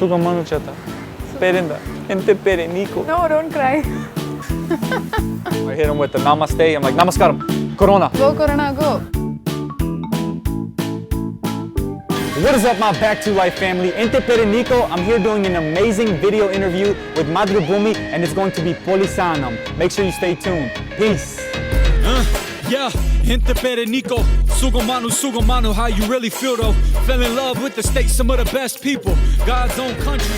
Suga manu chata. Perinda. Inte pere Niko. No, don't cry. I hit him with the namaste. I'm like, namaskaram. Corona. Go Corona, go. What is up, my Back to Life family? Inte pere Niko. I'm here doing an amazing video interview with Mathrubhumi, and it's going to be Polisanam. Make sure you stay tuned. Peace. Yeah, Inte pere Niko. Sugomanu, how you really feel though? Fell in love with the state, some of the best people. God's own country.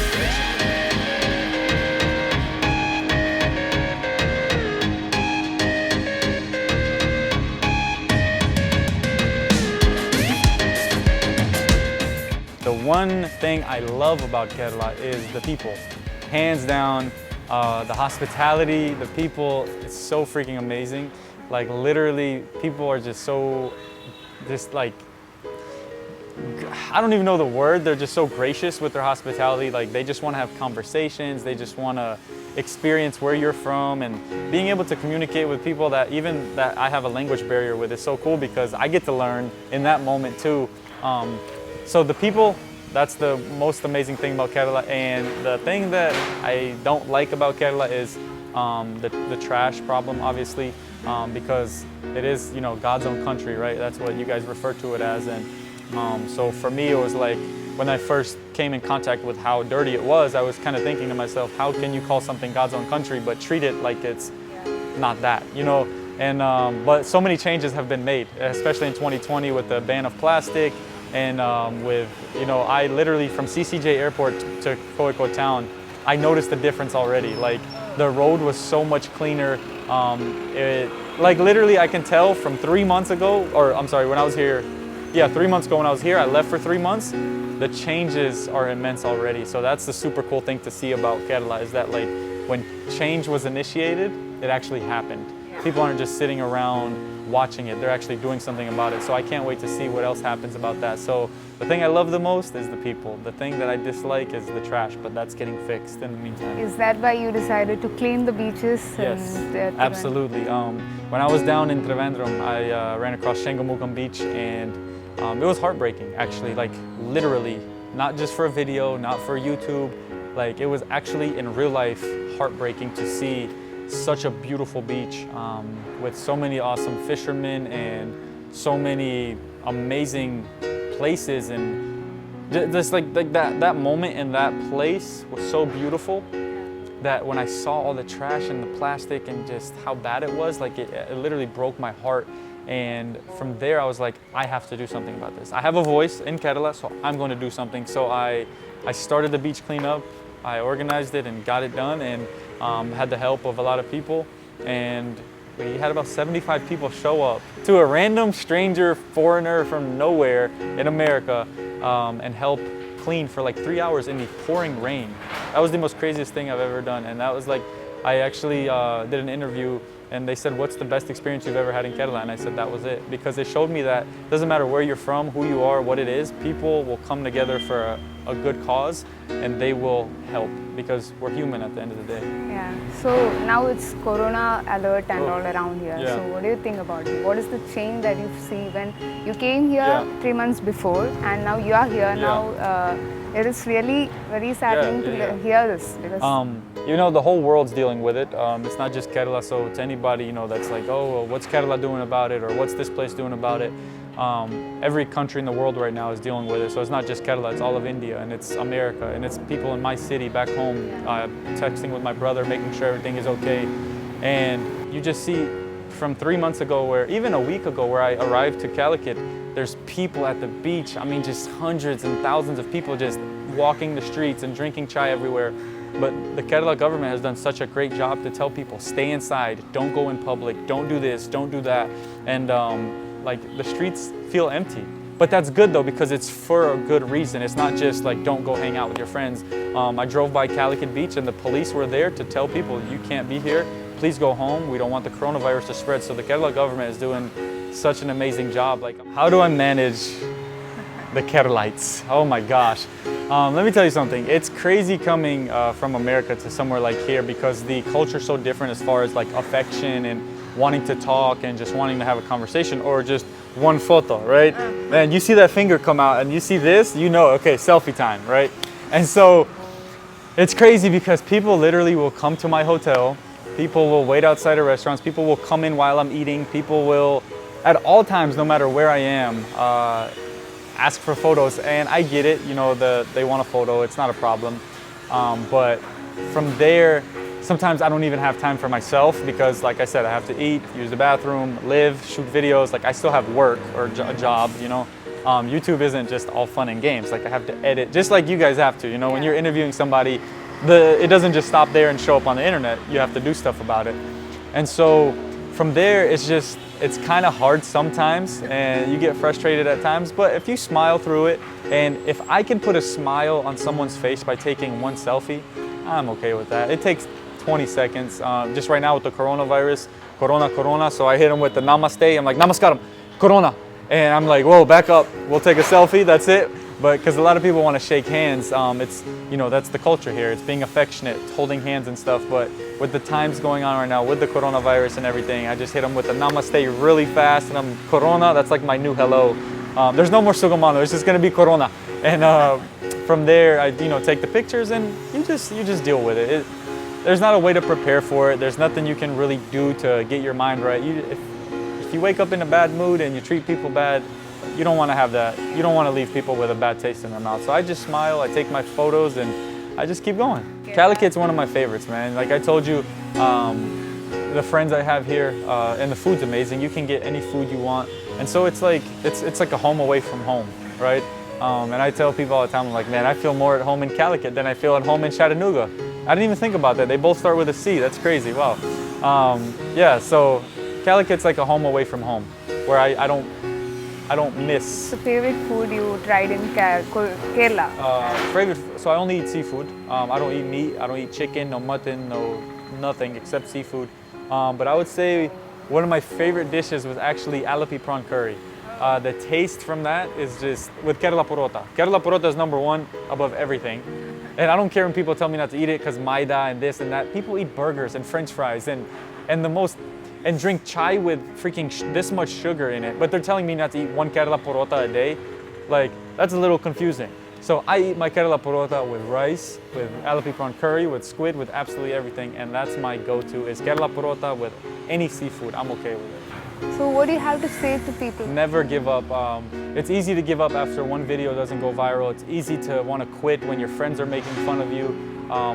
The one thing I love about Kerala is the people. Hands down, the hospitality, the people, it's so freaking amazing. Like literally, people are just like, I don't even know the word, they're just so gracious with their hospitality. Like they just want to have conversations, they just want to experience where you're from, and being able to communicate with people that even that I have a language barrier with is so cool because I get to learn in that moment too. So the people, that's the most amazing thing about Kerala, and the thing that I don't like about Kerala is the trash problem, obviously, because it is, you know, God's own country, right? That's what you guys refer to it as, and so for me it was like, when I first came in contact with how dirty it was, I was kind of thinking to myself, how can you call something God's own country but treat it like it's not that, you know? And but so many changes have been made, especially in 2020 with the ban of plastic. And with, you know, I literally from CCJ airport to Koiko town, I noticed the difference already. Like the road was so much cleaner. Like literally I can tell from 3 months ago, or I'm sorry, when I was here, yeah, 3 months ago when I was here, I left for 3 months, the changes are immense already. So that's the super cool thing to see about Kerala, is that like when change was initiated, it actually happened. People aren't just sitting around watching it, they're actually doing something about it. So I can't wait to see what else happens about that. So the thing I love the most is the people. The thing that I dislike is the trash, but that's getting fixed in the meantime. Is that why you decided to clean the beaches? Yes, and, absolutely. When I was down in Trivandrum, I ran across Shengamukam beach, and it was heartbreaking actually, like literally, not just for a video, not for YouTube, like it was actually in real life heartbreaking to see such a beautiful beach with so many awesome fishermen and so many amazing places, and just like that moment in that place was so beautiful that when I saw all the trash and the plastic and just how bad it was, like it literally broke my heart. And from there I was like, I have to do something about this. I have a voice in Kerala, so I'm going to do something. So I started the beach cleanup. I organized it and got it done, and had the help of a lot of people, and we had about 75 people show up to a random stranger foreigner from nowhere in America and help clean for like 3 hours in the pouring rain. That was the most craziest thing I've ever done, and that was like, I actually did an interview and they said, what's the best experience you've ever had in Kerala? And I said, that was it. Because it showed me that it doesn't matter where you're from, who you are, what it is, people will come together for a good cause, and they will help because we're human at the end of the day. Yeah. So now it's Corona alert and all around here. Yeah. So what do you think about it? What is the change that you see when you came here 3 months before and now you are here? Now it is really very saddening to hear this. Because you know, the whole world's dealing with it. It's not just Kerala, so to anybody, you know, that's like, oh, well, what's Kerala doing about it, or what's this place doing about it? Every country in the world right now is dealing with it. So it's not just Kerala, it's all of India, and it's America, and it's people in my city back home, texting with my brother, making sure everything is okay. And you just see from 3 months ago, where even a week ago where I arrived to Calicut, there's people at the beach. I mean, just hundreds and thousands of people just walking the streets and drinking chai everywhere. But the Kerala government has done such a great job to tell people, stay inside, don't go in public, don't do this, don't do that. And like the streets feel empty. But that's good though, because it's for a good reason. It's not just like, don't go hang out with your friends. I drove by Calicut Beach and the police were there to tell people, you can't be here, please go home. We don't want the coronavirus to spread. So the Kerala government is doing such an amazing job. Like, how do I manage the Keralites? Oh my gosh. Let me tell you something. It's crazy coming from America to somewhere like here, because the culture is so different as far as like affection and wanting to talk and just wanting to have a conversation, or just one photo, right? Man, you see that finger come out and you see this, you know, okay, selfie time, right? And so it's crazy because people literally will come to my hotel, people will wait outside of restaurants, people will come in while I'm eating, people will, at all times, no matter where I am, ask for photos. And I get it, you know, they want a photo, it's not a problem. But from there, sometimes I don't even have time for myself because, like I said, I have to eat, use the bathroom, live, shoot videos. Like I still have work or a job, you know. YouTube isn't just all fun and games. Like I have to edit, just like you guys have to. You know, when you're interviewing somebody, it doesn't just stop there and show up on the internet. You have to do stuff about it. And so from there, it's kind of hard sometimes, and you get frustrated at times. But if you smile through it, and if I can put a smile on someone's face by taking one selfie, I'm okay with that. It takes 20 seconds. Just right now with the coronavirus, corona. So I hit them with the namaste. I'm like, namaskaram, corona. And I'm like, whoa, back up. We'll take a selfie, that's it. But because a lot of people want to shake hands, it's, you know, that's the culture here. It's being affectionate, holding hands and stuff. But with the times going on right now, with the coronavirus and everything, I just hit them with the namaste really fast. And I'm corona, that's like my new hello. There's no more sugamano, it's just going to be corona. And from there, I, you know, take the pictures and you just deal with it. There's not a way to prepare for it. There's nothing you can really do to get your mind right. If you wake up in a bad mood and you treat people bad, you don't want to have that. You don't want to leave people with a bad taste in their mouth. So I just smile, I take my photos, and I just keep going. Calicut's one of my favorites, man. Like I told you, the friends I have here, and the food's amazing. You can get any food you want. And so it's like a home away from home, right? And I tell people all the time, I'm like, man, I feel more at home in Calicut than I feel at home in Chattanooga. I didn't even think about that. They both start with a C. That's crazy. Wow. Yeah. So Calicut's like a home away from home, where I don't miss. So favorite food you tried in Kerala? So I only eat seafood. I don't eat meat. I don't eat chicken, no mutton, no nothing except seafood. But I would say one of my favorite dishes was actually alapi prawn curry. The taste from that is just with Kerala porota. Kerala porota is #1 above everything. And I don't care when people tell me not to eat it because maida and this and that. People eat burgers and French fries and drink chai with freaking this much sugar in it. But they're telling me not to eat one Kerala porota a day. Like, that's a little confusing. So I eat my Kerala porota with rice, with alapi prawn curry, with squid, with absolutely everything. And that's my go-to is Kerala porota with any seafood. I'm okay with it. So what do you have to say to people? Never give up. It's easy to give up after one video doesn't go viral. It's easy to want to quit when your friends are making fun of you,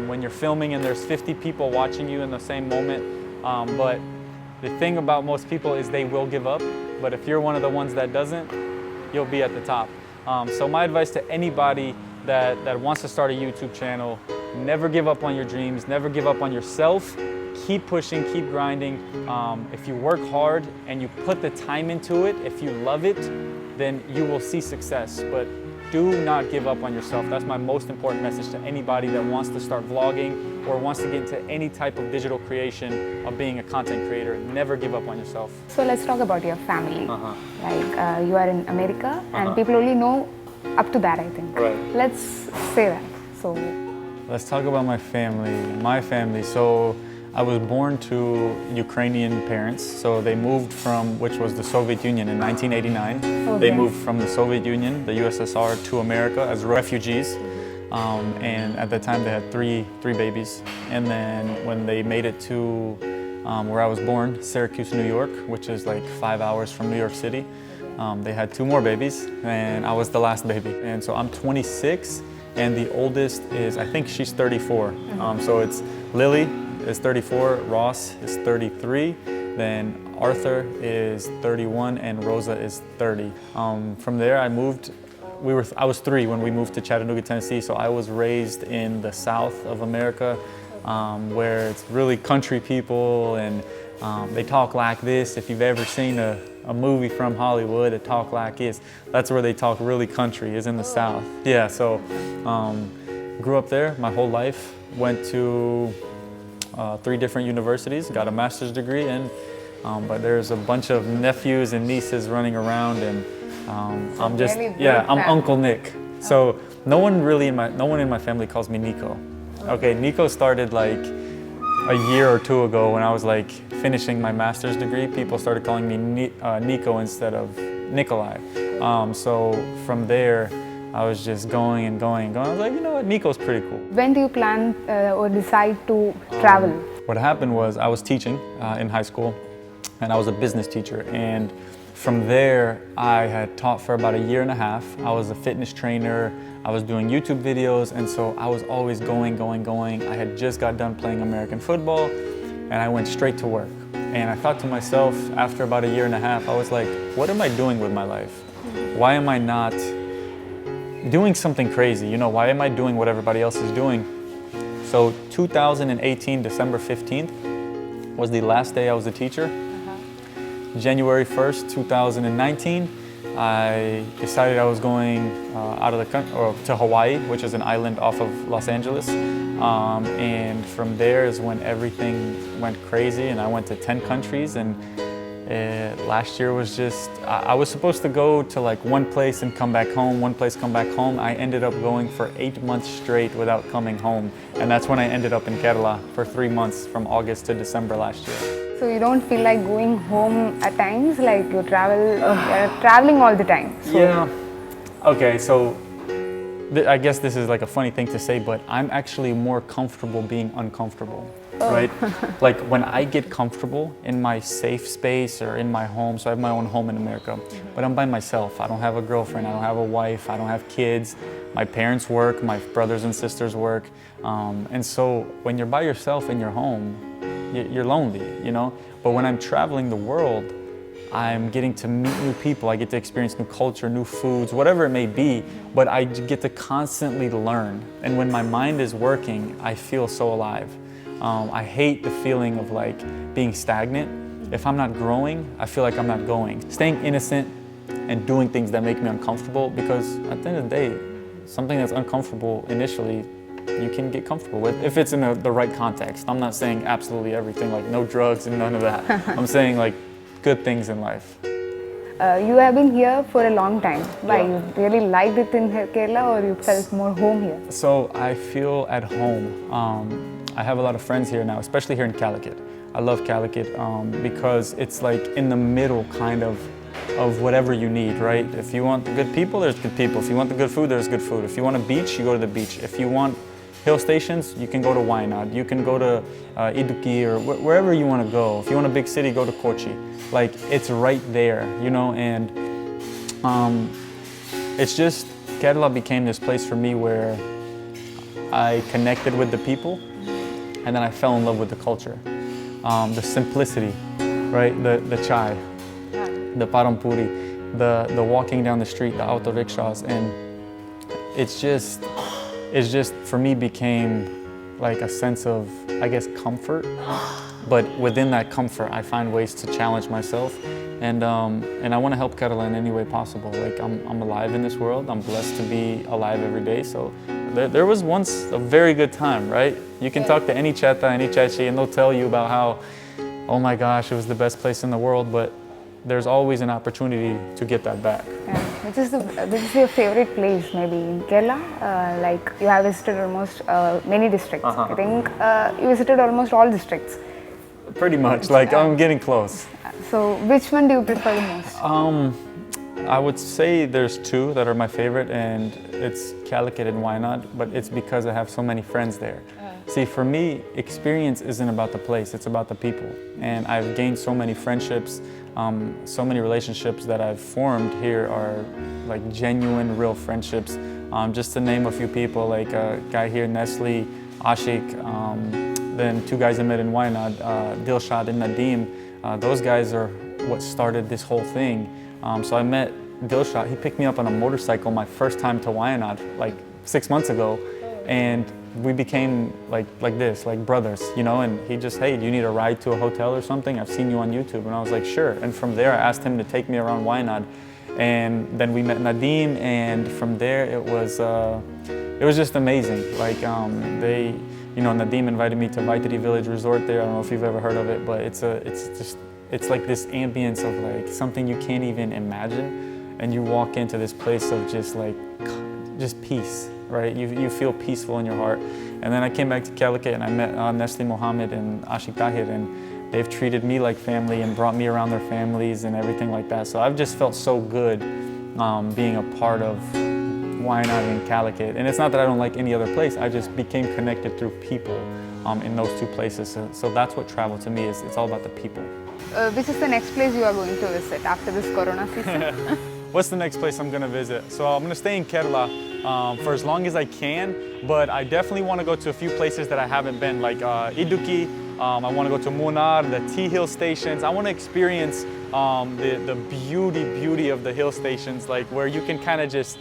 when you're filming and there's 50 people watching you in the same moment. But the thing about most people is they will give up. But if you're one of the ones that doesn't, you'll be at the top. So my advice to anybody that wants to start a YouTube channel, never give up on your dreams, never give up on yourself. Keep pushing, keep grinding. If you work hard and you put the time into it, if you love it, then you will see success. But do not give up on yourself. That's my most important message to anybody that wants to start vlogging or wants to get into any type of digital creation of being a content creator. Never give up on yourself. So let's talk about your family. Like you are in America and people only know up to that, I think. Right. Let's say that. So let's talk about my family. My family. So I was born to Ukrainian parents, so they moved from, which was the Soviet Union in 1989. Okay. They moved from the Soviet Union, the USSR, to America as refugees. And at that time they had three babies. And then when they made it to where I was born, Syracuse, New York, which is like 5 hours from New York City, they had 2 more babies, and I was the last baby. And so I'm 26, and the oldest is, I think she's 34. So it's Lily is 34, Ross is 33, then Arthur is 31, and Rosa is 30. From there I moved, I was 3 when we moved to Chattanooga, Tennessee, so I was raised in the South of America, where it's really country people, and they talk like this. If you've ever seen a movie from Hollywood, they talk like this. That's where they talk really country, is in the South. Yeah, so grew up there my whole life, went to 3 different universities, got a master's degree, and but there's a bunch of nephews and nieces running around, and I'm just, yeah, I'm Uncle Nick. So no one in my family calls me Niko. Okay, Niko started like a year or 2 ago when I was like finishing my master's degree. People started calling me Niko instead of Nikolay. So from there, I was just going and going and going. I was like, you know what, Niko's pretty cool. When do you plan or decide to travel? What happened was I was teaching in high school, and I was a business teacher. And from there, I had taught for about 1.5 years. I was a fitness trainer. I was doing YouTube videos, and so I was always going. I had just got done playing American football, and I went straight to work. And I thought to myself, after about 1.5 years, I was like, what am I doing with my life? Why am I not doing something crazy? You know, why am I doing what everybody else is doing? So 2018, December 15th was the last day I was a teacher. January 1st, 2019, I decided I was going out of the country, or to Hawaii, which is an island off of Los Angeles. And from there is when everything went crazy, and I went to 10 countries. And last year was just, I was supposed to go to like one place and come back home, one place, come back home. I ended up going for 8 months straight without coming home. And that's when I ended up in Kerala for 3 months, from August to December last year. So you don't feel like going home at times, like you're traveling all the time? So. Yeah. Okay, so I guess this is like a funny thing to say, but I'm actually more comfortable being uncomfortable, right? Like when I get comfortable in my safe space or in my home, so I have my own home in America, but I'm by myself. I don't have a girlfriend, I don't have a wife, I don't have kids. My parents work, my brothers and sisters work. And so when you're by yourself in your home, you're lonely, you know? But when I'm traveling the world, I'm getting to meet new people, I get to experience new culture, new foods, whatever it may be, but I get to constantly learn. And when my mind is working, I feel so alive. I hate the feeling of like being stagnant. If I'm not growing, I feel like I'm not going. Staying innocent and doing things that make me uncomfortable, because at the end of the day, something that's uncomfortable initially, you can get comfortable with if it's in the right context. I'm not saying absolutely everything, like no drugs and none of that. I'm saying like good things in life. You have been here for a long time. Why? You really liked it in Kerala, or you felt more home here? So I feel at home. I have a lot of friends here now, especially here in Calicut. I love Calicut because it's like in the middle kind of whatever you need, right? If you want the good people, there's good people. If you want the good food, there's good food. If you want a beach, you go to the beach. If you want hill stations, you can go to Wayanad. You can go to Idukki or wherever you want to go. If you want a big city, go to Kochi. Like, it's right there, you know, and it's just, Kerala became this place for me where I connected with the people, and then I fell in love with the culture. The simplicity, right? The chai, the parampuri, the walking down the street, the auto rickshaws, and it's just for me became like a sense of, I guess, comfort. But within that comfort, I find ways to challenge myself, and I want to help Kerala in any way possible. Like I'm alive in this world. I'm blessed to be alive every day. So there was once a very good time, right? You can talk to any cheta, any chachi, and they'll tell you about how, oh my gosh, it was the best place in the world. But there's always an opportunity to get that back. Yeah. Which is your favorite place, maybe in Kerala? Like you have visited almost many districts. I think you visited almost all districts. Pretty much, like I'm getting close. So which one do you prefer the most? I would say there's two that are my favorite, and it's Calicut and Wayanad, but it's because I have so many friends there. See, for me, experience isn't about the place, it's about the people. And I've gained so many friendships, so many relationships that I've formed here are like genuine, real friendships. Just to name a few people, like a guy here, Nestle, Ashik, then two guys I met in Wayanad, Dilshad and Nadeem. Those guys are what started this whole thing. So I met Dilshad, he picked me up on a motorcycle my first time to Wayanad, like 6 months ago. And we became like this, like brothers, you know, and he just, hey, do you need a ride to a hotel or something? I've seen you on YouTube. And I was like, sure. And from there, I asked him to take me around Wayanad. And then we met Nadeem, and from there, it was just amazing. Like, you know, Nadeem invited me to Vaitiri Village Resort there. I don't know if you've ever heard of it, but it's like this ambience of like something you can't even imagine. And you walk into this place of just peace, right? You feel peaceful in your heart. And then I came back to Calicut and I met Nestle Mohammed and Ashik Tahir, and they've treated me like family and brought me around their families and everything like that. So I've just felt so good being a part of Wayanad and Calicut. And it's not that I don't like any other place, I just became connected through people in those two places. So that's what travel to me is, it's all about the people. Which is the next place you are going to visit after this corona season? What's the next place I'm gonna visit? So I'm gonna stay in Kerala for as long as I can, but I definitely wanna go to a few places that I haven't been, like Idukki. I wanna go to Munnar, the tea hill stations. I wanna experience the beauty of the hill stations, like where you can kind of just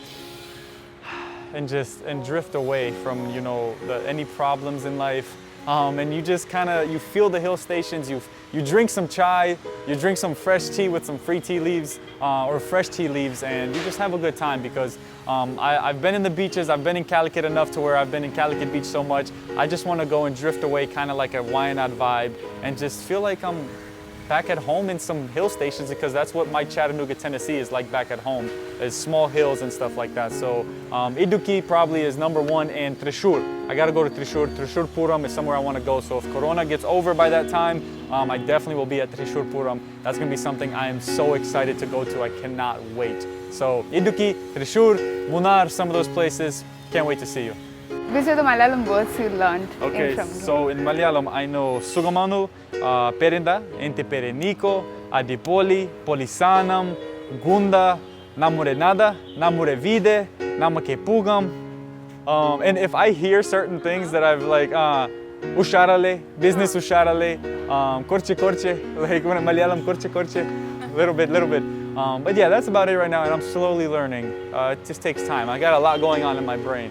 drift away from, you know, any problems in life. And you just kind of, you feel the hill stations, you drink some chai, you drink some fresh tea with some free tea leaves or fresh tea leaves, and you just have a good time because I've been in the beaches, I've been in Calicut enough to where I've been in Calicut Beach so much. I just want to go and drift away, kind of like a Wayanad vibe, and just feel like I'm back at home in some hill stations, because that's what my Chattanooga, Tennessee is like back at home, is small hills and stuff like that. So Idukki probably is number one, and Trishur. I gotta go to Trishur. Trishur Puram is somewhere I wanna go. So if Corona gets over by that time, I definitely will be at Trishur Puram. That's gonna be something I am so excited to go to. I cannot wait. So Idukki, Trishur, Munnar, some of those places. Can't wait to see you. Which are the Malayalam words you learned Okay, from so in Malayalam, I know Sugamanu, Perinda, Ente Pere Niko, Adipoli, Polisanam, Gunda, Namure Nada, Namure Vide, Namake Pugam. And if I hear certain things that I've like, Usharale, business Usharale, Korche Korche, like when Malayalam Korche Korche, little bit. But yeah, that's about it right now, and I'm slowly learning. It just takes time. I got a lot going on in my brain.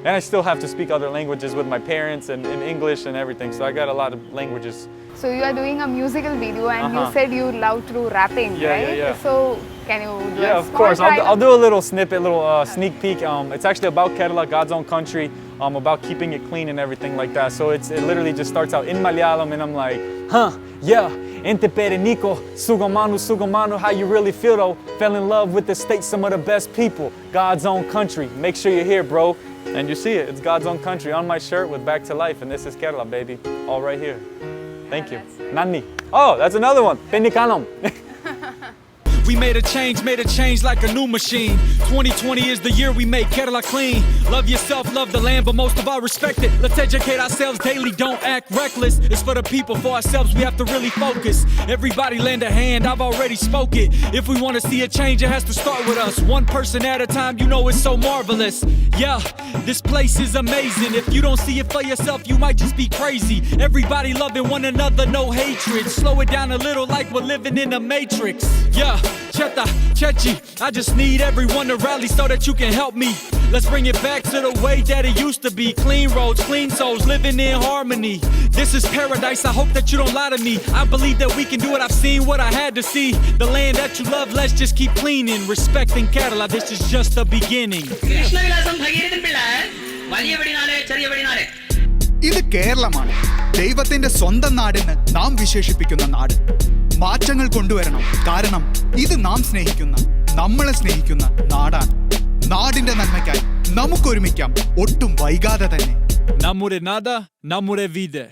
And I still have to speak other languages with my parents and in English and everything, so I got a lot of languages. So you are doing a musical video, and you said you love through rapping, right? Yeah. So can you do Yeah, a of small course. trial? I'll do a little snippet, little sneak peek. It's actually about Kerala, God's own country, about keeping it clean and everything like that. So it literally just starts out in Malayalam, and I'm like, yeah. Ente pere Niko, Sugamanu, how you really feel though? Fell in love with the state, some of the best people, God's own country. Make sure you're here, bro. And you see it, it's God's own country on my shirt with Back to Life, and this is Kerala, baby. All right here. Thank you. Nani. Oh, that's another one. Pennikanam. We made a change like a new machine. 2020 is the year we make Kerala clean. Love yourself, love the land, but most of all respect it. Let's educate ourselves daily, don't act reckless. It's for the people, for ourselves, we have to really focus. Everybody lend a hand, I've already spoke it. If we want to see a change, it has to start with us. One person at a time, you know it's so marvelous. Yeah, this place is amazing. If you don't see it for yourself, you might just be crazy. Everybody loving one another, no hatred. Slow it down a little like we're living in a matrix. Yeah. Cheta, Chechi, I just need everyone to rally so that you can help me. Let's bring it back to the way that it used to be. Clean roads, clean souls, living in harmony. This is paradise, I hope that you don't lie to me. I believe that we can do it, I've seen what I had to see. The land that you love, let's just keep cleaning. Respecting Kerala, this is just the beginning. ഇത് കേരളമാണ്, ദൈവത്തിന്റെ സ്വന്തം നാടെന്ന് നാം വിശേഷിപ്പിക്കുന്ന നാട്. മാറ്റങ്ങൾ കൊണ്ടുവരണം, കാരണം ഇത് നാം സ്നേഹിക്കുന്ന, നമ്മളെ സ്നേഹിക്കുന്ന നാടാണ്. നാടിന്റെ നന്മയ്ക്കായി നമുക്കൊരുമിക്കാം, ഒട്ടും വൈകാതെ തന്നെ. Namure nada, namure vide.